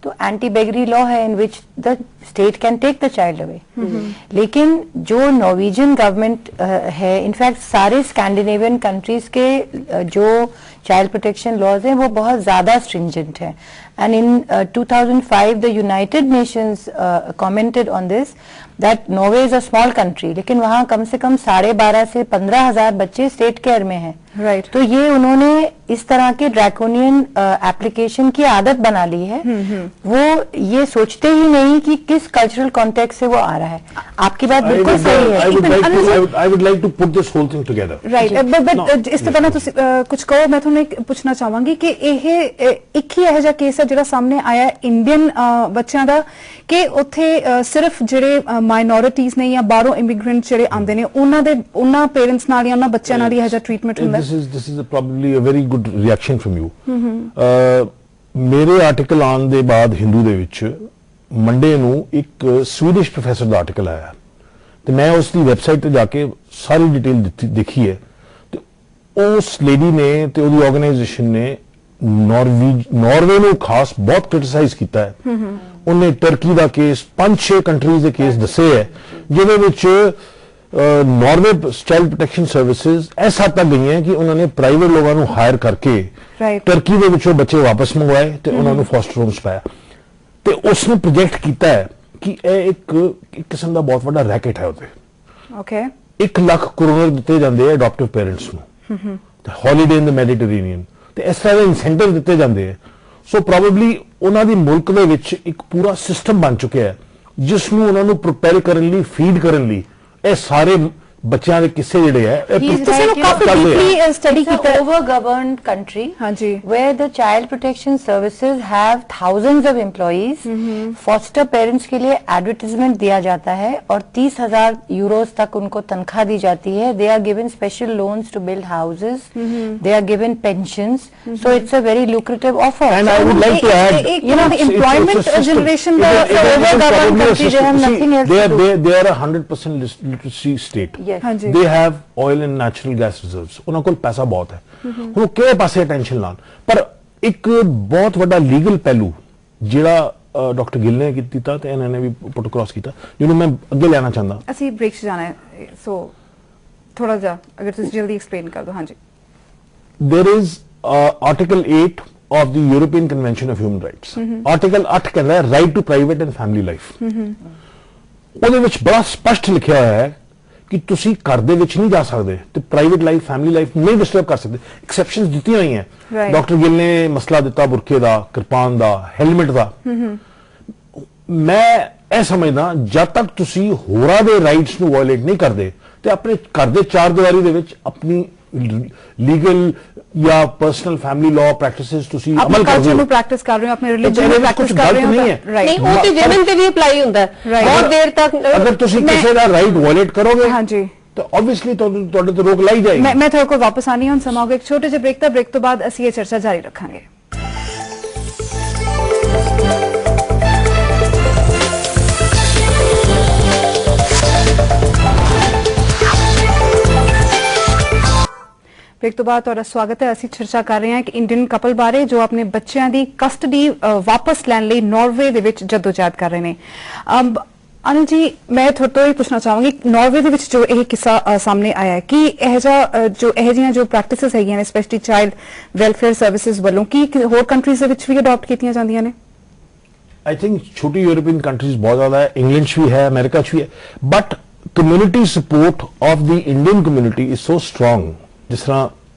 तो anti beggary law है in which the state can take the child away. लेकिन जो नॉर्वेजियन गवर्नमेंट है, इनफैक्ट सारे स्कैंडिनेवियन कंट्रीज के जो चाइल्ड प्रोटेक्शन लॉज हैं वो बहुत ज्यादा स्ट्रिंजेंट है। And in 2005 the United Nations commented on this that Norway is a small country, लेकिन वहां कम से कम 12,500 से 15,000 बच्चे स्टेट केयर में हैं। राइट। तो ये उन्होंने इस तरह के ड्रैकोनियन एप्लीकेशन की आदत बना ली है। वो ये सोचते ही नहीं कि किस कल्चरल कॉन्टेक्स्ट से वो आ रहा है। आपकी बात बिल्कुल सही है। I would like to put this whole thing together. Right, but इस तरह ਤੁਸੀਂ ਕੁਝ ਕਹੋ। ਮੈਂ ਤੁਹਾਨੂੰ ਪੁੱਛਣਾ ਚਾਹਾਂਗੀ ਕਿ ਇਹ ਇੱਕ ਹੀ ਇਹੋ ਜਿਹਾ ਕੇਸ ਹੈ ਜਿਹੜਾ ਸਾਹਮਣੇ ਆਇਆ ਇੰਡੀਅਨ ਬੱਚਿਆਂ ਦਾ ਕਿ ਉੱਥੇ ਸਿਰਫ ਜਿਹੜੇ ਮਾਈਨੋਰਿਟੀਜ਼ ਨੇ ਜਾਂ ਬਾਹਰੋਂ ਇਮੀਗ੍ਰੈਂਟ ਜਿਹੜੇ ਆਉਂਦੇ ਨੇ ਉਹਨਾਂ ਪੇਰੈਂਟਸ ਨਾਲ ਜਾਂ ਉਹਨਾਂ ਬੱਚਿਆਂ ਨਾਲ ਹੀ ਇਹੋ ਜਿਹਾ ਟ੍ਰੀਟਮੈਂਟ ਹੁੰਦਾ। This is probably a very good reaction from you. ਮੇਰੇ ਆਰਟੀਕਲ ਆਉਣ ਦੇ ਬਾਅਦ ਹਿੰਦੂ ਦੇ ਵਿੱਚ ਮੰਡੇ ਨੂੰ ਇੱਕ ਸਵੀਡਿਸ਼ ਪ੍ਰੋਫੈਸਰ ਦਾ ਆਰਟੀਕਲ ਆਇਆ ਤੇ ਮੈਂ ਉਸ ਦੀ ਵੈਬਸਾਈਟ ਤੇ ਜਾ ਕੇ ਸਾਰੀ ਡਿਟੇਲ ਦੇਖੀ ਹੈ ਤੇ ਉਸ ਲੇਡੀ ਨੇ ਤੇ ਉਹਦੀ ਆਰਗੇਨਾਈਜੇਸ਼ਨ ਨੇ ਨਾਰਵੇ ਨੂੰ ਖਾਸ ਬਹੁਤ ਕ੍ਰਿਟਿਸਾਈਜ਼ ਕੀਤਾ ਹੈ। ਉਹਨੇ ਟਰਕੀ ਦਾ ਕੇਸ 5-6 ਕੰਟਰੀਜ਼ ਦੇ ਕੇਸ ਦੱਸੇ ਹੈ ਜਿਹਦੇ ਵਿੱਚ ਨਾਰਵੇ ਚਾਈਲਡ ਪ੍ਰੋਟੈਕਸ਼ਨ ਸਰਵਿਸਿਜ਼ ਇਸ ਹੱਦ ਤੱਕ ਗਈਆਂ ਕਿ ਉਹਨਾਂ ਨੇ ਪ੍ਰਾਈਵੇਟ ਲੋਕਾਂ ਨੂੰ ਹਾਇਰ ਕਰਕੇ ਟਰਕੀ ਦੇ ਵਿੱਚੋਂ ਬੱਚੇ ਵਾਪਸ ਮੰਗਵਾਏ ਤੇ ਉਹਨਾਂ ਨੂੰ ਫੋਸਟਰ ਹੋਮਸ ਪਾਇਆ ਤੇ ਉਸਨੇ ਪ੍ਰੋਜੈਕਟ ਕੀਤਾ ਹੈ ਕਿ ਇਹ ਇੱਕ ਕਿਸਮ ਦਾ ਬਹੁਤ ਵੱਡਾ ਰੈਕਟ ਹੈ ਉਹਦੇ। ਓਕੇ। 1 ਲੱਖ ਕਰੋੜ ਦਿੱਤੇ ਜਾਂਦੇ ਆ ਅਡਾਪਟਿਵ ਪੇਰੈਂਟਸ ਨੂੰ ਤੇ ਹੌਲੀਡੇ ਇਨ ਦ ਮੈਡੀਟੇਰੀਅਨ ਤੇ ਇਸ ਤਰ੍ਹਾਂ ਦੇ ਇਨਸੈਂਟਿਵ ਦਿੱਤੇ ਜਾਂਦੇ ਆ। ਸੋ ਪ੍ਰੋਬੇਬਲੀ ਉਹਨਾਂ ਦੀ ਮੁਲਕ ਦੇ ਵਿੱਚ ਇੱਕ ਪੂਰਾ ਸਿਸਟਮ ਬਣ ਚੁੱਕਿਆ ਹੈ ਜਿਸ ਨੂੰ ਉਹਨਾਂ ਨੂੰ ਪ੍ਰੋਪੇਅਰ ਕਰਨ ਲਈ ਫੀਡ ਕਰਨ ਲਈ ਇਹ ਸਾਰੇ ਬੱਚਿਆਂ ਦੇ ਕਿਸੇ ਜਿਹੜੇ ਹੈ over governed country where the child protection services have thousands of employees। Foster parents के लिए एडवर्टाइजमेंट दिया जाता है और 30,000 यूरोस तक उनको तनख्वाह दी जाती है। They are given special loans to build houses, they are given pensions, so it's a very lucrative offer। And I would like to add, you know, the employment generation the over governed country they have nothing else to do। they are a 100% literacy state। they have oil and natural gas reserves। ਉਹਨਾਂ ਕੋਲ ਪੈਸਾ ਬਹੁਤ ਹੈ। ਹੁਣ ਕਿਹੜੇ ਪਾਸੇ attention ਲਾਣ ਪਰ ਇੱਕ ਬਹੁਤ ਵੱਡਾ ਲੀਗਲ ਪਹਿਲੂ ਜਿਹੜਾ ਡਾਕਟਰ ਗਿੱਲ ਨੇ ਕੀਤਾ ਤੇ ਇਹਨਾਂ ਨੇ ਵੀ ਪੁੱਟ ਕ੍ਰਾਸ ਕੀਤਾ ਜਿਹਨੂੰ ਮੈਂ ਅੱਗੇ ਲੈਣਾ ਚਾਹੁੰਦਾ। ਅਸੀਂ ਬ੍ਰੇਕ 'ਚ ਜਾਣਾ ਹੈ ਸੋ ਥੋੜਾ ਜਿਹਾ ਅਗਰ ਤੁਸੀਂ ਜਲਦੀ ਐਕਸਪਲੇਨ ਕਰ ਦਿਓ। ਹਾਂਜੀ। there is article 8 of the European Convention of Human Rights। article 8 ਕਹਿੰਦਾ ਹੈ right to private and family life। ਉਹਦੇ ਵਿੱਚ ਬੜਾ ਸਪਸ਼ਟ ਲਿਖਿਆ ਹੋਇਆ ਹੈ ਕਿ ਤੁਸੀਂ ਘਰ ਦੇ ਵਿੱਚ ਨਹੀਂ ਜਾ ਸਕਦੇ ਤੇ ਪ੍ਰਾਈਵੇਟ ਲਾਈਫ ਫੈਮਿਲੀ ਲਾਈਫ ਨਹੀਂ ਡਿਸਟਰਬ ਕਰ ਸਕਦੇ। ਐਕਸੈਪਸ਼ਨਸ ਦਿੱਤੀਆਂ ਹੋਈਆਂ। ਡਾਕਟਰ ਗਿੱਲ ਨੇ ਮਸਲਾ ਦਿੱਤਾ ਬੁਰਕੇ ਦਾ, ਕਿਰਪਾਨ ਦਾ, ਹੈਲਮਟ ਦਾ। ਮੈਂ ਇਹ ਸਮਝਦਾ ਜਦ ਤੱਕ ਤੁਸੀਂ ਹੋਰਾਂ ਦੇ ਰਾਈਟਸ ਨੂੰ ਵਾਇਓਲੇਟ ਨਹੀਂ ਕਰਦੇ ਤੇ ਆਪਣੇ ਘਰ ਦੇ ਚਾਰ ਦੀਵਾਰੀ ਦੇ ਵਿੱਚ ਆਪਣੀ ਲੀਗਲ ਜਾਂ ਪਰਸਨਲ ਫੈਮਿਲੀ ਲਾਅ ਪ੍ਰੈਕਟਿਸਿਸ ਤੁਸੀਂ ਅਮਲ ਕਰਦੇ ਹੋ, ਪ੍ਰੈਕਟਿਸ ਕਰ ਰਹੇ ਹੋ, ਆਪਣੇ ਰਿਲੀਜਨ ਨੂੰ ਪ੍ਰੈਕਟਿਸ ਕਰ ਰਹੇ ਹੋ। ਨਹੀਂ, ਉਹ ਤੇ ਵਿਮਨ ਤੇ ਵੀ ਅਪਲਾਈ ਹੁੰਦਾ ਹੈ ਬਹੁਤ ਦੇਰ ਤੱਕ। ਅਗਰ ਤੁਸੀਂ ਕਿਸੇ ਦਾ ਰਾਈਟ ਵਾਇਓਲੇਟ ਕਰੋਗੇ ਹਾਂਜੀ ਤਾਂ ਆਬਵੀਅਸਲੀ ਤੁਹਾਡੇ ਤੇ ਰੋਕ ਲਾਈ ਜਾਏਗੀ। ਮੈਂ ਤੁਹਾਡੇ ਕੋਲ ਵਾਪਸ ਆਣੀ ਹਾਂ। ਸਮਾਂ ਹੋ ਗਿਆ ਇੱਕ ਛੋਟੇ ਜਿਹੇ ਬ੍ਰੇਕ ਦਾ। ਬ੍ਰੇਕ ਤੋਂ ਬਾਅਦ ਅਸੀਂ ਇਹ ਚਰਚਾ ਜਾਰੀ ਰੱਖਾਂਗੇ। ब्रेक तो बाद ਤੁਹਾਡਾ ਸਵਾਗਤ ਹੈ। ਅਸੀਂ ਚਰਚਾ ਕਰ ਰਹੇ ਹਾਂ ਕਿ ਇੰਡੀਅਨ ਕਪਲ ਬਾਰੇ ਜੋ ਆਪਣੇ ਬੱਚਿਆਂ ਦੀ ਕਸਟਡੀ ਵਾਪਸ ਲੈਣ ਲਈ ਨਾਰਵੇ ਦੇ ਵਿੱਚ ਜਦੋਜਹਿਦ ਕਰ ਰਹੇ ਨੇ। ਅਨਿਲ ਜੀ, ਮੈਂ ਤੁਹਾਡੇ ਤੋਂ ਇਹ ਪੁੱਛਣਾ ਚਾਹਾਂਗੀ ਨਾਰਵੇ ਦੇ ਵਿੱਚ ਜੋ ਇਹ ਕਿੱਸਾ ਸਾਹਮਣੇ ਆਇਆ ਹੈ ਕਿ ਇਹੋ ਜਿਹੀਆਂ ਜੋ ਪ੍ਰੈਕਟਿਸਿਸ ਹੈਗੀਆਂ ਨੇ ਸਪੈਸ਼ਲੀ ਚਾਈਲਡ ਵੈਲਫੇਅਰ ਸਰਵਿਸਿਜ਼ ਵੱਲੋਂ ਕੀ ਹੋਰ ਕੰਟਰੀਜ਼ ਦੇ ਵਿੱਚ ਵੀ ਅਡਾਪਟ ਕੀਤੀਆਂ ਜਾਂਦੀਆਂ ਨੇ? आई थिंक छोटी यूरोपियन कंट्रीज बहुत ज्यादा है, इंग्लैंड भी है, अमेरिका भी है, but community support of the Indian community is so strong. जिस तरह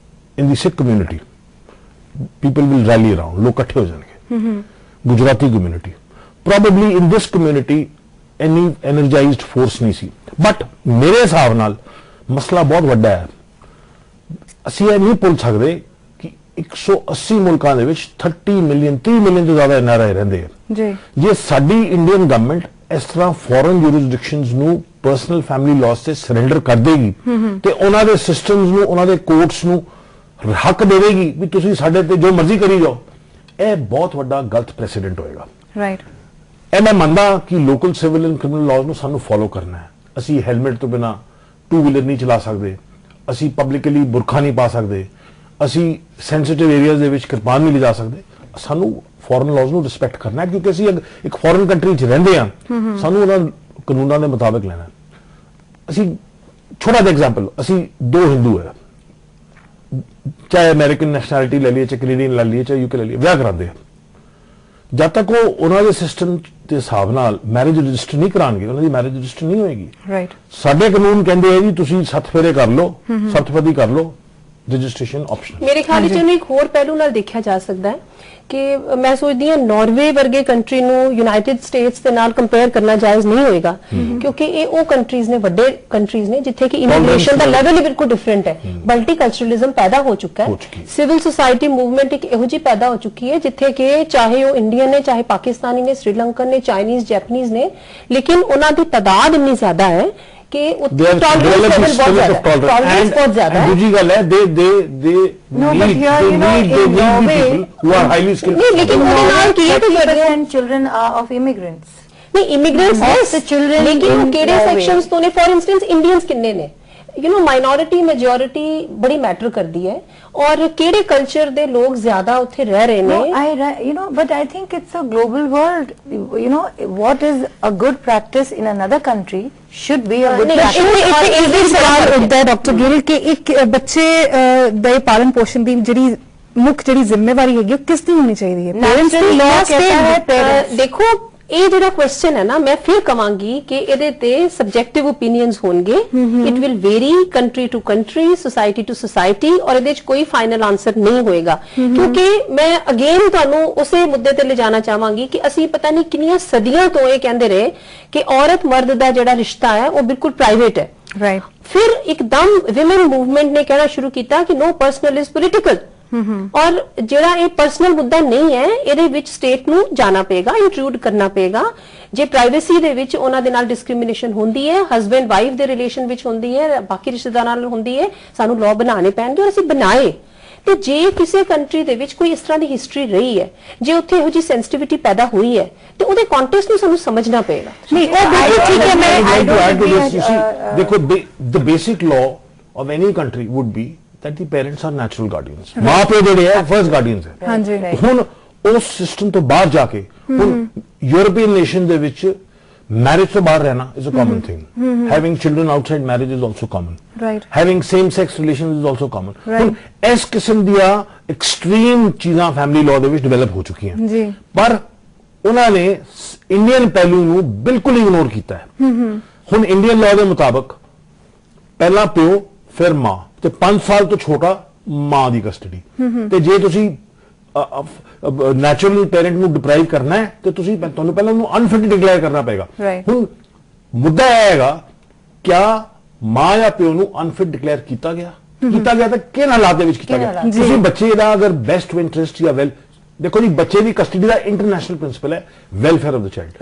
in the Sikh community people will rally around, लोग इकट्ठे हो जाएंगे। Gujarati community probably in this community any energised force नहीं सी, बट मेरे हिसाब नाल मसला बहुत वड्डा है। असीं ये नहीं भुल सकते कि 180 मुल्कां दे विच 30 मिलियन 30 मिलियन तो ज्यादा NRI रहंदे हैं। जे साडी इंडियन गवर्नमेंट इस तरह फॉरेन जुरिसडिक्शंस नू पर्सनल फैमिली लॉ से सरेंडर कर देगी ते उन्हां दे सिस्टम्स नू, उन्हां दे कोर्ट्स नू हक देगी भी तुसीं साडे ते जो मर्जी करी जाओ, यह बहुत वड्डा गलत प्रेसिडेंट होएगा। राइट। ਇਹ ਮੈਂ ਮੰਨਦਾ ਕਿ local civil and criminal law ਨੂੰ ਸਾਨੂੰ ਫੋਲੋ ਕਰਨਾ ਹੈ। ਅਸੀਂ ਹੈਲਮਟ ਤੋਂ ਬਿਨਾ 2 ਵੀਲਰ ਨਹੀਂ ਚਲਾ ਸਕਦੇ, ਅਸੀਂ ਪਬਲਿਕਲੀ ਬੁਰਖਾ ਨਹੀਂ ਪਾ ਸਕਦੇ, ਅਸੀਂ ਸੈਂਸਿਟਿਵ ਏਰੀਆਜ਼ ਦੇ ਵਿੱਚ ਕਿਰਪਾਨ ਨਹੀਂ ਲਿਜਾ ਸਕਦੇ। ਸਾਨੂੰ ਫੋਰਨ ਲਾਜ਼ ਨੂੰ ਰਿਸਪੈਕਟ ਕਰਨਾ ਹੈ, ਕਿਉਂਕਿ ਅਸੀਂ ਇੱਕ ਫੋਰਨ ਕੰਟਰੀ 'ਚ ਰਹਿੰਦੇ ਹਾਂ, ਸਾਨੂੰ ਉਹਨਾਂ ਕਾਨੂੰਨਾਂ ਦੇ ਮੁਤਾਬਕ ਲੈਣਾ। ਅਸੀਂ ਛੋਟਾ ਜਿਹਾ ਐਗਜ਼ਾਮਪਲ, ਅਸੀਂ ਦੋ ਹਿੰਦੂ ਹੈ, ਚਾਹੇ ਅਮਰੀਕਨ ਨੈਸ਼ਨੈਲਿਟੀ ਲੈ ਲਈਏ, ਚਾਹੇ ਕੈਨੇਡੀਅਨ ਲੈ ਲਈਏ, ਚਾਹੇ ਯੂਕੇ ਲੈ ਲਈਏ, ਵਿਆਹ ਕਰਾਉਂਦੇ ਆ, ਜਦ ਤੱਕ ਉਹ ਉਹਨਾਂ ਦੇ ਸਿਸਟਮ ਦੇ ਹਿਸਾਬ ਨਾਲ ਮੈਰਿਜ ਰਜਿਸਟਰ ਨਹੀਂ ਕਰਾਉਣਗੇ, ਉਹਨਾਂ ਦੀ ਮੈਰਿਜ ਰਜਿਸਟਰ ਨਹੀਂ ਹੋਏਗੀ। ਰਾਈਟ। ਸਾਡੇ ਕਾਨੂੰਨ ਕਹਿੰਦੇ ਆ ਜੀ ਤੁਸੀਂ 7 ਫੇਰੇ ਕਰ ਲਓ, ਸਪਤਪਦੀ ਕਰ ਲਓ, ਰਜਿਸਟ੍ਰੇਸ਼ਨ ਆਪਸ਼ਨਲ। ਮੇਰੇ ਖਿਆਲ ਵਿੱਚ ਇਹਨੂੰ ਇੱਕ ਹੋਰ ਪਹਿਲੂ ਨਾਲ ਦੇਖਿਆ ਜਾ ਸਕਦਾ ਹੈ ਕਿ ਮੈਂ ਸੋਚਦੀ ਹਾਂ ਨਾਰਵੇ ਵਰਗੇ ਕੰਟਰੀ ਨੂੰ ਯੂਨਾਈਟਿਡ ਸਟੇਟਸ ਦੇ ਨਾਲ ਕੰਪੇਅਰ ਕਰਨਾ ਜਾਇਜ਼ ਨਹੀਂ ਹੋਏਗਾ, ਕਿਉਂਕਿ ਇਹ ਉਹ ਕੰਟਰੀਜ਼ ਨੇ, ਵੱਡੇ ਕੰਟਰੀਜ਼ ਨੇ, ਜਿੱਥੇ ਕਿ ਇਮੀਗ੍ਰੇਸ਼ਨ ਦਾ ਲੈਵਲ ਹੀ ਬਿਲਕੁਲ ਡਿਫਰੈਂਟ ਹੈ। ਮਲਟੀਕਲਚਰਲਿਜ਼ਮ ਪੈਦਾ ਹੋ ਚੁੱਕਾ ਹੈ, ਸਿਵਲ ਸੁਸਾਇਟੀ ਮੂਵਮੈਂਟ ਇੱਕ ਇਹੋ ਜਿਹੀ ਪੈਦਾ ਹੋ ਚੁੱਕੀ ਹੈ ਜਿੱਥੇ ਕਿ ਚਾਹੇ ਉਹ ਇੰਡੀਅਨ ਨੇ, ਚਾਹੇ ਪਾਕਿਸਤਾਨੀ ਨੇ, ਸ੍ਰੀਲੰਕਨ ਨੇ, ਚਾਈਨੀਜ਼, ਜੈਪਨੀਜ਼ ਨੇ, ਲੇਕਿਨ ਉਹਨਾਂ ਦੀ ਤਾਦਾਦ ਇੰਨੀ ਜ਼ਿਆਦਾ ਹੈ ਕਿ ਟॉलरेंस बहुत ज्यादा है। दूसरी गल है they need people who are highly skilled। नहीं, लेकिन उन्होंने नाल किए तो 50% children are of immigrants। नहीं, इमिग्रेंट्स Most the children लेकिन in केड़े Norway। सेक्शंस तो ने, फॉर इंस्टेंस इंडियंस किन्ने ने, यू नो माइनॉरिटी मेजॉरिटी बड़ी मैटर करती है, और केड़े कल्चर दे लोग ज्यादा उत्थे रह रहे No, ने। but I think it's a global world. You know, what is a good practice in another country should be a good practice। ਇੱਕ ਵੀ ਸਵਾਲ ਉੱਠਦਾ ਹੈ ਡਾਕਟਰ ਗਿਲ ਕਿ ਇੱਕ ਬੱਚੇ ਦੇ ਪਾਲਣ ਪੋਸ਼ਣ ਦੀ ਜਿਹੜੀ ਮੁੱਖ ਜਿਹੜੀ ਜ਼ਿੰਮੇਵਾਰੀ ਹੈਗੀ ਉਹ ਕਿਸ ਦੀ ਹੋਣੀ ਚਾਹੀਦੀ ਹੈ? ਪੇਰੈਂਟਸ ਦੀ law ਜਾਂ कहता है state? parents। देखो ਇਹ ਜਿਹੜਾ ਕੁਐਸਚਨ ਹੈ ਨਾ, ਮੈਂ ਫਿਰ ਕਵਾਂਗੀ ਕਿ ਇਹਦੇ ਤੇ ਸਬਜੈਕਟਿਵ ਓਪੀਨੀਅਨਸ ਹੋਣਗੇ। It will vary country to country, society to society, ਔਰ ਇਹਦੇ ਚ ਕੋਈ ਫਾਈਨਲ ਆਨਸਰ ਨਹੀਂ ਹੋਏਗਾ, ਕਿਉਂਕਿ ਮੈਂ ਅਗੇਨ ਤੁਹਾਨੂੰ ਉਸੇ ਮੁੱਦੇ ਤੇ ਲਿਜਾਣਾ ਚਾਹਾਂਗੀ ਕਿ ਅਸੀਂ ਪਤਾ ਨਹੀਂ ਕਿੰਨੀਆਂ ਸਦੀਆਂ ਤੋਂ ਇਹ ਕਹਿੰਦੇ ਰਹੇ ਕਿ ਔਰਤ ਮਰਦ ਦਾ ਜਿਹੜਾ ਰਿਸ਼ਤਾ ਹੈ ਉਹ ਬਿਲਕੁਲ ਪ੍ਰਾਈਵੇਟ ਹੈ। ਰਾਈਟ। ਫਿਰ ਇੱਕਦਮ ਵਿਮਨ ਮੂਵਮੈਂਟ ਨੇ ਕਹਿਣਾ ਸ਼ੁਰੂ ਕੀਤਾ ਕਿ ਨੋ ਪਰਸਨਲ ਇਜ਼ ਪੋਲੀਟੀਕਲ, ਔਰ ਜਿਹੜਾ ਇਹ ਪਰਸਨਲ ਮੁੱਦਾ ਨਹੀਂ ਹੈ, ਇਹਦੇ ਵਿੱਚ ਸਟੇਟ ਨੂੰ ਜਾਣਾ ਪਏਗਾ, ਇੰਟਰੂਡ ਕਰਨਾ ਪਏਗਾ। ਜੇ ਪ੍ਰਾਈਵੇਸੀ ਦੇ ਵਿੱਚ ਉਹਨਾਂ ਦੇ ਨਾਲ ਡਿਸਕ੍ਰਿਮੀਨੇਸ਼ਨ ਹੁੰਦੀ ਹੈ, ਹਸਬੈਂਡ ਵਾਈਫ ਦੇ ਰਿਲੇਸ਼ਨ ਵਿੱਚ ਹੁੰਦੀ ਹੈ, ਬਾਕੀ ਰਿਸ਼ਤੇਦਾਰਾਂ ਨਾਲ ਹੁੰਦੀ ਹੈ, ਸਾਨੂੰ ਲਾਅ ਬਣਾਉਣੇ ਪੈਣਗੇ, ਔਰ ਅਸੀਂ ਬਣਾਏ। ਤੇ ਜੇ ਕਿਸੇ ਕੰਟਰੀ ਦੇ ਵਿੱਚ ਕੋਈ ਇਸ ਤਰ੍ਹਾਂ ਦੀ ਹਿਸਟਰੀ ਰਹੀ ਹੈ, ਜੇ ਉੱਥੇ ਇਹੋ ਜਿਹੀ ਸੈਂਸਿਟੀਵਿਟੀ ਪੈਦਾ ਹੋਈ ਹੈ, ਤੇ ਉਹਦੇ ਕੰਟੈਕਸਟ ਨੂੰ ਸਾਨੂੰ ਸਮਝਣਾ ਪਏਗਾ। ਨਹੀਂ, ਉਹ ਬਿਲਕੁਲ ਠੀਕ ਹੈ। मैं देखो the basic law of any country would be that the parents are natural guardians। ਮਾਂ ਪਿਓ ਜਿਹੜੇ ਹੈ ਫਰਸਟ ਗਾਰਡੀਅਨਸ ਹੈ। ਹਾਂਜੀ। ਹੁਣ ਉਸ ਸਿਸਟਮ ਤੋਂ ਬਾਹਰ ਜਾ ਕੇ ਹੁਣ ਯੂਰਪੀਅਨ ਨੇਸ਼ਨ ਦੇ ਵਿੱਚ ਮੈਰਿਜ ਤੋਂ ਬਾਹਰ ਰਹਿਣਾ is a common thing. Having children outside marriage is also common. Right. Having same sex relations is also common. ਹੁਣ ਇਸ ਕਿਸਮ ਦੀਆਂ ਐਕਸਟ੍ਰੀਮ ਚੀਜ਼ਾਂ ਫੈਮਿਲੀ ਲਾਅ ਦੇ ਵਿੱਚ ਡਿਵੈਲਪ ਹੋ ਚੁੱਕੀਆਂ ਜੀ। ਪਰ ਉਹਨਾਂ ਨੇ ਇੰਡੀਅਨ ਪਹਿਲੂ ਨੂੰ ਬਿਲਕੁਲ ਇਗਨੋਰ ਕੀਤਾ ਹੈ। ਹੁਣ ਇੰਡੀਅਨ ਲਾਅ ਦੇ ਮੁਤਾਬਕ ਪਹਿਲਾਂ ਪਿਓ ਫਿਰ ਮਾਂ, ਤੇ 5 ਸਾਲ ਤੋਂ ਛੋਟਾ ਮਾਂ ਦੀ ਕਸਟਡੀ। ਤੇ ਜੇ ਤੁਸੀਂ ਨੈਚੁਰਲ ਪੈਰੈਂਟ ਨੂੰ ਡਿਪਰਾਈਵ ਕਰਨਾ ਹੈ ਤੇ ਤੁਹਾਨੂੰ ਪਹਿਲਾਂ ਉਹਨੂੰ ਅਨਫਿਟ ਡਿਕਲੇਅਰ ਕਰਨਾ ਪਏਗਾ। ਹੁਣ ਮੁੱਦਾ ਇਹ ਹੈਗਾ, ਕਿਆ ਮਾਂ ਜਾਂ ਪਿਓ ਨੂੰ ਅਨਫਿਟ ਡਿਕਲੇਅਰ ਕੀਤਾ ਗਿਆ ਤਾਂ ਕਿਹਨਾਂ ਹਾਲਾਤ ਦੇ ਵਿੱਚ ਕੀਤਾ ਗਿਆ? ਤੁਸੀਂ ਬੱਚੇ ਦਾ ਅਗਰ ਬੈਸਟ ਇੰਟਰਸਟ ਜਾਂ ਵੈਲ, ਦੇਖੋ ਜੀ ਬੱਚੇ ਦੀ ਕਸਟਡੀ ਦਾ ਇੰਟਰਨੈਸ਼ਨਲ ਪ੍ਰਿੰਸੀਪਲ ਹੈ ਵੈਲਫੇਅਰ ਆਫ ਦ ਚਾਈਲਡ।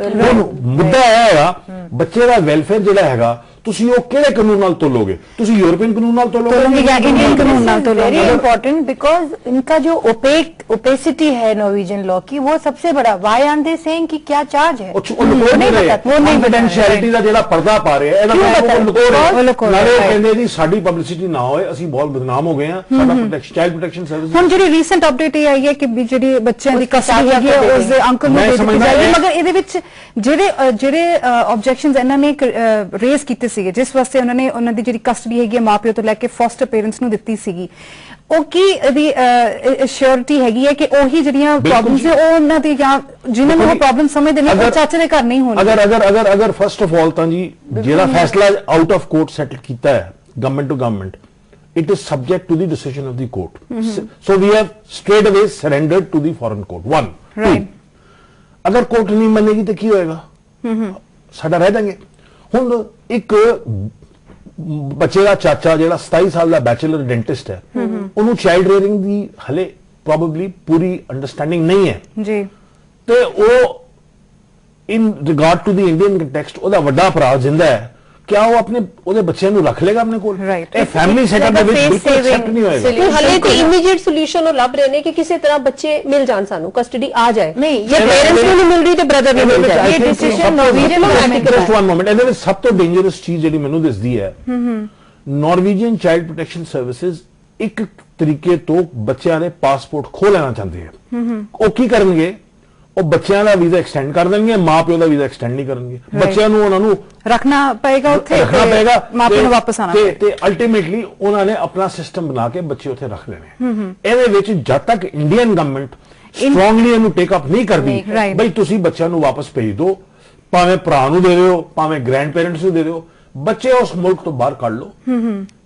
ਮੁੱਦਾ ਇਹ ਹੈਗਾ, ਬੱਚੇ ਦਾ ਵੈਲਫੇਅਰ ਜਿਹੜਾ ਹੈਗਾ ਤੁਸੀਂ ਉਹ ਕਿਹੜੇ ਕਾਨੂੰਨ ਨਾਲ ਤੋਲੋਗੇ? ਤੁਸੀਂ यूरोपियन कानून नाल तोलोगे या इंडियन कानून नाल तोलोगे? वेरी इंपॉर्टेंट, बिकॉज इनका जो ओपेसिटी है नॉर्वेजियन लॉ की, वो सबसे बड़ा। व्हाई आर दे सेइंग कि क्या चार्ज है? वो नहीं पता, वो नहीं कॉन्फिडेंशियलिटी ਦਾ ਜਿਹੜਾ ਪਰਦਾ ਪਾ ਰਹੇ ਇਹਦਾ ਨਾਲੇ ਕਹਿੰਦੇ ਜੀ ਸਾਡੀ ਪਬਲਿਸਿਟੀ ਨਾ ਹੋਏ, ਅਸੀਂ ਬਹੁਤ ਬਦਨਾਮ ਹੋ ਗਏ ਆ, ਸਾਡਾ ਪ੍ਰੋਟੈਕਸ਼ਨ ਚਾਈਲਡ ਪ੍ਰੋਟੈਕਸ਼ਨ ਸਰਵਿਸ। ਹੁਣ ਜਿਹੜੀ ਰੀਸੈਂਟ ਅਪਡੇਟ ਇਹ ਆਈ ਹੈ ਕਿ ਜਿਹੜੀ ਬੱਚਿਆਂ ਦੀ ਕਸਟਡੀ ਹੈਗੀ ਹੈ ਉਸ ਦੇ ਅੰਕਲ ਨੂੰ ਦੇ ਦਿੱਤੀ ਜਾਏਗੀ, ਮਗਰ ਇਹਦੇ ਵਿੱਚ ਜਿਹੜੇ ਆਬਜੈਕਸ਼ਨਸ ਇਹਨਾਂ ਨੇ ਰੇਜ਼ ਕੀਤੇ ਸੀਗੇ, ਜਿਸ ਵਾਸਤੇ ਉਹਨਾਂ ਨੇ ਉਹਨਾਂ ਦੀ ਜਿਹੜੀ ਕਸਟਡੀ ਹੈਗੀ ਮਾਪਿਓ ਤੋਂ ਲੈ ਕੇ ਫੋਸਟਰ ਪੇਰੈਂਟਸ ਨੂੰ ਦਿੱਤੀ ਸੀਗੀ, ਉਹ ਕੀ ਇਹਦੀ ਅਸ਼ੋਰਟੀ ਹੈਗੀ ਹੈ ਕਿ ਉਹੀ ਜਿਹੜੀਆਂ ਪ੍ਰੋਬਲਮਸ ਨੇ ਉਹ ਉਹਨਾਂ ਦੀ, ਜਾਂ ਜਿਨ੍ਹਾਂ ਨੂੰ ਉਹ ਪ੍ਰੋਬਲਮ ਸਮਝਦੇ ਨੇ ਉਹ ਚਾਚੇ ਦੇ ਘਰ ਨਹੀਂ ਹੋਣੀ? ਅਗਰ ਫਸਟ ਆਫ ਆਲ ਤਾਂ ਜੀ ਜਿਹੜਾ ਫੈਸਲਾ ਆਊਟ ਆਫ ਕੋਰਟ ਸੈਟਲ ਕੀਤਾ ਹੈ government to government, it is subject to the decision of the court. So we have straight away surrendered to the foreign court. One. Right. अगर court नहीं मानेगी तो की होएगा? साडा रह जाएंगे। ਹੁਣ ਇੱਕ ਬੱਚੇ ਦਾ ਚਾਚਾ ਜਿਹੜਾ 27 ਸਾਲ ਦਾ ਬੈਚਲਰ ਡੈਂਟਿਸਟ ਹੈ, ਉਹਨੂੰ ਚਾਈਲਡ ਰੇਅਰਿੰਗ ਦੀ ਹਲੇ ਪ੍ਰੋਬੇਬਲੀ ਪੂਰੀ ਅੰਡਰਸਟੈਂਡਿੰਗ ਨਹੀਂ ਹੈ ਜੀ, ਤੇ ਉਹ ਇਨ regard to the Indian context ਉਹਦਾ ਵੱਡਾ ਭਰਾ ਜਿੰਦਾ ਹੈ, क्या वो अपने ਉਹਦੇ ਬੱਚਿਆਂ ਨੂੰ ਰੱਖ ਲੇਗਾ ਆਪਣੇ ਕੋਲ? ਇਹ ਫੈਮਿਲੀ ਸੈਟਅਪ ਦੇ ਵਿੱਚ ਬਿਲਕੁਲ ਐਕਸੈਪਟ ਨਹੀਂ ਹੋਏਗਾ। ਹਲੇ ਤੇ ਇਮੀਡੀਏਟ ਸੋਲੂਸ਼ਨ ਉਹ ਲੱਭ ਰਹੇ ਨੇ ਕਿ ਕਿਸੇ ਤਰ੍ਹਾਂ ਬੱਚੇ ਮਿਲ ਜਾਣ, ਸਾਨੂੰ ਕਸਟਡੀ ਆ ਜਾਏ। ਨਹੀਂ, ਜੇ ਪੇਰੈਂਟਸ ਨੂੰ ਨਹੀਂ ਮਿਲ ਰਹੀ ਤੇ ਬ੍ਰਦਰ ਨੂੰ ਮਿਲ ਜਾਏ। ਇਹ ਡਿਸੀਜਨ ਨੋਰਵੇਜੀਅਨ ਗਵਰਨਮੈਂਟ ਦਾ। ਵਨ ਮੋਮੈਂਟ, ਇਹਦੇ ਵਿੱਚ ਸਭ ਤੋਂ ਡੇਂਜਰਸ ਚੀਜ਼ ਜਿਹੜੀ ਮੈਨੂੰ ਦਿਸਦੀ ਹੈ, ਨੋਰਵੇਜੀਅਨ ਚਾਈਲਡ ਪ੍ਰੋਟੈਕਸ਼ਨ ਸਰਵਿਸਿਜ਼ ਇੱਕ ਤਰੀਕੇ ਤੋਂ ਬੱਚਿਆਂ ਦੇ ਪਾਸਪੋਰਟ ਖੋਹ ਲੈਣਾ ਚਾਹੁੰਦੇ ਆ। ਉਹ ਕੀ ਕਰਨਗੇ, ਉਹ ਬੱਚਿਆਂ ਦਾ ਵੀਜ਼ਾ ਐਕਸਟੈਂਡ ਕਰ ਦੇਣਗੇ, ਮਾਂ ਪਿਓ ਦਾ ਵੀਜ਼ਾ ਐਕਸਟੈਂਡ ਨਹੀਂ ਕਰਨਗੇ। ਬੱਚਿਆਂ ਨੂੰ ਉਹਨਾਂ ਨੂੰ ਰੱਖਣਾ ਪਏਗਾ ਉੱਥੇ, ਰੱਖਣਾ ਪਏਗਾ, ਮਾਪਿਆਂ ਨੂੰ ਵਾਪਸ ਆਣਾ ਤੇ ਅਲਟੀਮੇਟਲੀ ਉਹਨਾਂ ਨੇ ਆਪਣਾ ਸਿਸਟਮ ਬਣਾ ਕੇ ਬੱਚੇ ਉੱਥੇ ਰੱਖ ਲੈਣੇ। ਇਹਦੇ ਵਿੱਚ ਜਦ ਤੱਕ ਇੰਡੀਅਨ ਗਵਰਨਮੈਂਟ ਸਟਰੋਂਗਲੀ ਇਹਨੂੰ ਟੇਕ ਅਪ ਨਹੀਂ ਕਰਦੀ, ਬਈ ਤੁਸੀਂ ਬੱਚਿਆਂ ਨੂੰ ਵਾਪਸ ਭੇਜ ਦਿਓ, ਭਾਵੇਂ ਭਰਾ ਨੂੰ ਦੇ ਦਿਓ, ਭਾਵੇਂ ਗ੍ਰੈਂਡ ਪੇਰੈਂਟਸ ਨੂੰ ਦੇ ਦਿਓ, ਬੱਚੇ ਉਸ ਮੁਲਕ ਤੋਂ ਬਾਹਰ ਕੱਢ ਲਓ।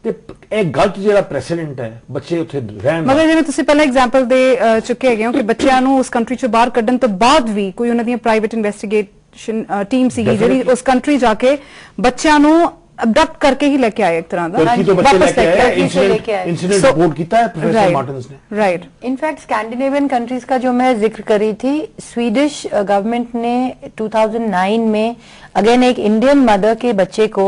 ਤੇ ਇਹ ਗਲਤ ਜਿਹੜਾ ਪ੍ਰੈਸੀਡੈਂਟ ਹੈ, ਬੱਚੇ ਉੱਥੇ ਰਹਿਣ। ਮਤਲਬ ਜਿਵੇਂ ਤੁਸੀਂ ਪਹਿਲਾਂ ਐਗਜ਼ਾਮਪਲ ਦੇ ਚੁੱਕੇ ਹੈਗੇ ਹੋ ਕਿ ਬੱਚਿਆਂ ਨੂੰ ਉਸ ਕੰਟਰੀ ਚੋਂ ਬਾਹਰ ਕੱਢਣ ਤੋਂ ਬਾਅਦ ਵੀ ਕੋਈ ਉਹਨਾਂ ਦੀਆਂ ਪ੍ਰਾਈਵੇਟ ਇਨਵੈਸਟੀਗੇਸ਼ਨ ਟੀਮ ਸੀਗੀ ਜਿਹੜੀ ਉਸ ਕੰਟਰੀ ਜਾ ਕੇ ਬੱਚਿਆਂ ਨੂੰ ਅਬਡਕਟ ਕਰਕੇ ਹੀ ਲੈ ਕੇ ਆਏ, ਇੱਕ ਤਰ੍ਹਾਂ ਦਾ ਤੁਰਕੀ ਤੋਂ ਬੱਚੇ ਲੈ ਕੇ ਆਏ, इंसिडेंट इंसिडेंट रिपोर्ट किया है प्रोफेसर मार्टिन्स ने। राइट। इनफैक्ट स्कैंडिनेवियन कंट्रीज का जो मैं जिक्र करी थी, स्वीडिश गवर्नमेंट ने 2009 में अगेन एक इंडियन मदर के बच्चे को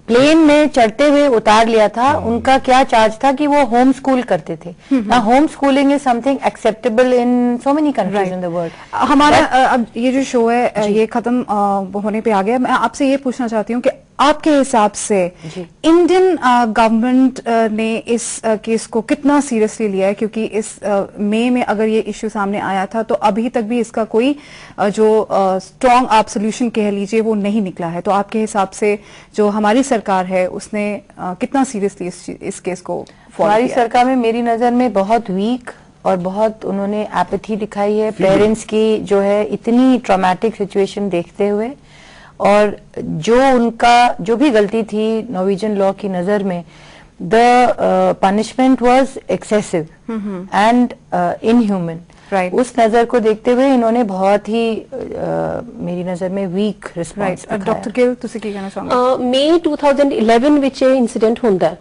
प्लेन में चढ़ते हुए उतार लिया था। उनका क्या चार्ज था कि वो होम स्कूल करते थे। ना home schooling is something acceptable in so many countries in the world. हमारा अब ये जो शो है ये खत्म होने पे आ गया। मैं आपसे ये पूछना चाहती हूँ कि आपके हिसाब से इंडियन गवर्नमेंट ने इस केस को कितना सीरियसली लिया है, क्योंकि इस मई में अगर ये इश्यू सामने आया था तो अभी तक भी इसका कोई जो स्ट्रॉन्ग आप सोल्यूशन कह लीजिए वो नहीं निकला है। तो आपके हिसाब से जो हमारी सरकार है उसने कितना सीरियसली इस केस को हमारी सरकार में मेरी नजर में बहुत वीक और बहुत उन्होंने एपैथी दिखाई है पेरेंट्स की, जो है इतनी ट्रॉमेटिक सिचुएशन देखते हुए। और जो उनका जो भी गलती थी नॉर्वेजियन लॉ की नजर में, the punishment was excessive and inhuman. Right. उस नजर को देखते हुए इन्होंने बहुत ही मेरी नजर में वीक रिस्पांस दिखाया। डॉक्टर गिल ਤੁਸੀਂ ਕੀ ਕਹਿਣਾ ਚਾਹੋਗੇ? ਮਈ 2011 ਵਿੱਚ ਇਹ ਇਨਸੀਡੈਂਟ ਹੁੰਦਾ ਹੈ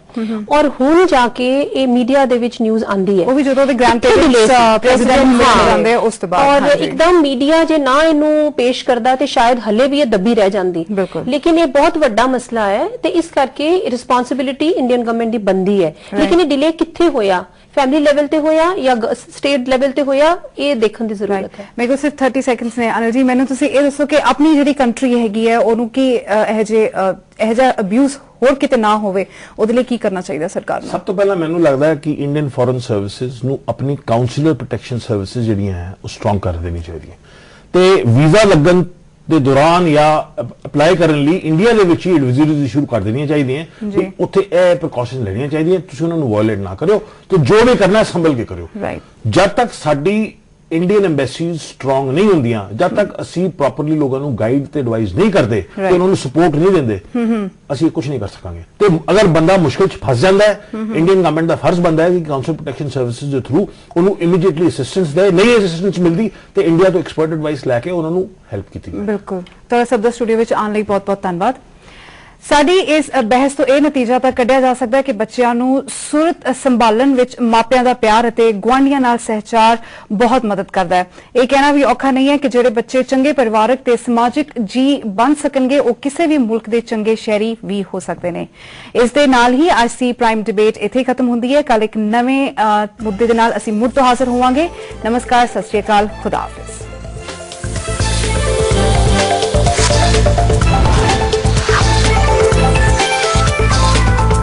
ਔਰ ਹੁਣ ਜਾ ਕੇ ਇਹ ਮੀਡੀਆ ਦੇ ਵਿੱਚ ਨਿਊਜ਼ ਆਂਦੀ ਹੈ, ਉਹ ਵੀ ਜਦੋਂ ਦੇ ਗ੍ਰੈਂਡ ਪੇਰੈਂਟਸ ਪ੍ਰੈਜ਼ੀਡੈਂਟ ਮਿਲ ਜਾਂਦੇ ਉਸ ਤੋਂ ਬਾਅਦ। ਔਰ ਇੱਕਦਮ ਮੀਡੀਆ ਜੇ ਨਾ ਇਹਨੂੰ ਪੇਸ਼ ਕਰਦਾ ਤੇ ਸ਼ਾਇਦ ਹੱਲੇ ਵੀ ਇਹ ਦੱਬੀ ਰਹਿ ਜਾਂਦੀ। ਲੇਕਿਨ ਇਹ ਬਹੁਤ ਵੱਡਾ ਮਸਲਾ ਹੈ ਤੇ ਇਸ ਕਰਕੇ ਰਿਸਪਾਂਸਿਬਿਲਿਟੀ ਇੰਡੀਅਨ ਗਵਰਨਮੈਂਟ ਦੀ ਬਣਦੀ ਹੈ। ਲੇਕਿਨ ਇਹ ਡਿਲੇ ਕਿੱਥੇ ਹੋਇਆ, फैमिली लेवल ते होया या स्टेट लेवल ते होया, ये देखने की जरूरत है। मेरे को सिर्फ 30 सेकंड्स ने अनिल जी, मैंने तुसी ये दसो कि अपनी ਜਿਹੜੀ ਕੰਟਰੀ ਹੈਗੀ ਹੈ ਉਹਨੂੰ ਕੀ ਇਹ ਜਿਹਾ ਅਬਿਊਜ਼ ਹੋਰ ਕਿਤੇ ਨਾ ਹੋਵੇ, ਉਹਦੇ ਲਈ ਕੀ ਕਰਨਾ ਚਾਹੀਦਾ ਸਰਕਾਰ ਨੂੰ? ਸਭ ਤੋਂ ਪਹਿਲਾਂ ਮੈਨੂੰ ਲੱਗਦਾ ਹੈ ਕਿ ਇੰਡੀਅਨ ਫੋਰਨ ਸਰਵਿਸਿਜ਼ ਨੂੰ ਆਪਣੀ ਕਾਉਂਸਲਰ ਪ੍ਰੋਟੈਕਸ਼ਨ ਸਰਵਿਸਿਜ਼ ਜਿਹੜੀਆਂ ਹੈ ਉਹ ਸਟਰੋਂਗ ਕਰ ਦੇਣੀ ਚਾਹੀਦੀ ਹੈ ਤੇ ਵੀਜ਼ਾ ਲੱਗਣ ਦੇ ਦੌਰਾਨ ਜਾਂ ਅਪਲਾਈ ਕਰਨ ਲਈ ਇੰਡੀਆ ਦੇ ਵਿੱਚ ਹੀ ਐਡਵਾਈਜ਼ਰੀਜ਼ ਸ਼ੁਰੂ ਕਰ ਦੇਣੀਆਂ ਚਾਹੀਦੀਆਂ ਕਿ ਉੱਥੇ ਇਹ ਪ੍ਰੀਕਾਸ਼ਨ ਲੈਣੀਆਂ ਚਾਹੀਦੀਆਂ, ਤੁਸੀਂ ਉਹਨਾਂ ਨੂੰ ਵਾਇਲੇਟ ਨਾ ਕਰਿਓ ਤੇ ਜੋ ਵੀ ਕਰਨਾ ਸੰਭਲ ਕੇ ਕਰਿਓ। ਜਦ ਤੱਕ ਸਾਡੀ ਇੰਡੀਅਨ ਐਮਬੈਸੀਜ਼ ਸਟਰੋਂਗ ਨਹੀਂ ਹੁੰਦੀਆਂ, ਜਦ ਤੱਕ ਅਸੀਂ ਪ੍ਰੋਪਰਲੀ ਲੋਕਾਂ ਨੂੰ ਗਾਈਡ ਤੇ ਐਡਵਾਈਸ ਨਹੀਂ ਕਰਦੇ ਤੇ ਉਹਨਾਂ ਨੂੰ ਸਪੋਰਟ ਨਹੀਂ ਦਿੰਦੇ, ਅਸੀਂ ਕੁਝ ਨਹੀਂ ਕਰ ਸਕਾਂਗੇ। ਤੇ ਅਗਰ ਬੰਦਾ ਮੁਸ਼ਕਿਲ 'ਚ ਫਸ ਜਾਂਦਾ ਹੈ, ਇੰਡੀਅਨ ਗਵਰਨਮੈਂਟ ਦਾ ਫਰਜ਼ ਬਣਦਾ ਹੈ ਕਿ ਕਾਉਂਸਲ ਪ੍ਰੋਟੈਕਸ਼ਨ ਸਰਵਿਸਿਜ਼ ਦੇ ਥਰੂ ਉਹਨੂੰ ਇਮੀਡੀਏਟਲੀ ਅਸਿਸਟੈਂਸ ਦੇ। ਨਹੀਂ ਅਸਿਸਟੈਂਸ ਮਿਲਦੀ ਤੇ ਇੰਡੀਆ ਤੋਂ ਐਕਸਪਰਟ ਐਡਵਾਈਸ ਲੈ ਕੇ ਉਹਨਾਂ ਨੂੰ ਹੈਲਪ ਕੀਤੀ ਜਾਵੇ। ਬਿਲਕੁਲ। ਤੁਹਾਡਾ ਸਭ ਦਾ ਸਟੂਡੀਓ ਵਿੱਚ ਆਉਣ ਲਈ ਬਹੁਤ-ਬਹੁਤ ਧੰਨਵਾਦ। ਸਾਡੀ ਇਸ ਬਹਿਸ ਤੋਂ ਇਹ ਨਤੀਜਾ ਤਾਂ ਕੱਢਿਆ ਜਾ ਸਕਦਾ ਹੈ ਕਿ ਬੱਚਿਆਂ ਨੂੰ ਸੁਰਤ ਸੰਭਾਲਣ ਵਿੱਚ ਮਾਪਿਆਂ ਦਾ ਪਿਆਰ ਅਤੇ ਗੁਆਂਢੀਆਂ ਨਾਲ ਸਹਿਚਾਰ ਬਹੁਤ ਮਦਦ ਕਰਦਾ ਹੈ। ਇਹ ਕਹਿਣਾ ਵੀ ਔਖਾ ਨਹੀਂ ਹੈ ਕਿ ਜਿਹੜੇ ਬੱਚੇ ਚੰਗੇ ਪਰਿਵਾਰਕ ਤੇ ਸਮਾਜਿਕ ਜੀ ਬਣ ਸਕਣਗੇ ਉਹ ਕਿਸੇ ਵੀ ਮੁਲਕ ਦੇ ਚੰਗੇ ਸ਼ਹਿਰੀ ਵੀ ਹੋ ਸਕਦੇ ਨੇ। ਇਸ ਦੇ ਨਾਲ ਹੀ ਅੱਜ ਦੀ ਪ੍ਰਾਈਮ ਡਿਬੇਟ ਇੱਥੇ ਖਤਮ ਹੁੰਦੀ ਹੈ। ਕੱਲ ਇੱਕ ਨਵੇਂ ਮੁੱਦੇ ਦੇ ਨਾਲ ਅਸੀਂ ਮੁੜ ਤੋਂ ਹਾਜ਼ਰ ਹੋਵਾਂਗੇ। ਨਮਸਕਾਰ, ਸਤਿ ਸ਼੍ਰੀ ਅਕਾਲ, ਖੁਦਾ ਹਾਫਿਜ਼।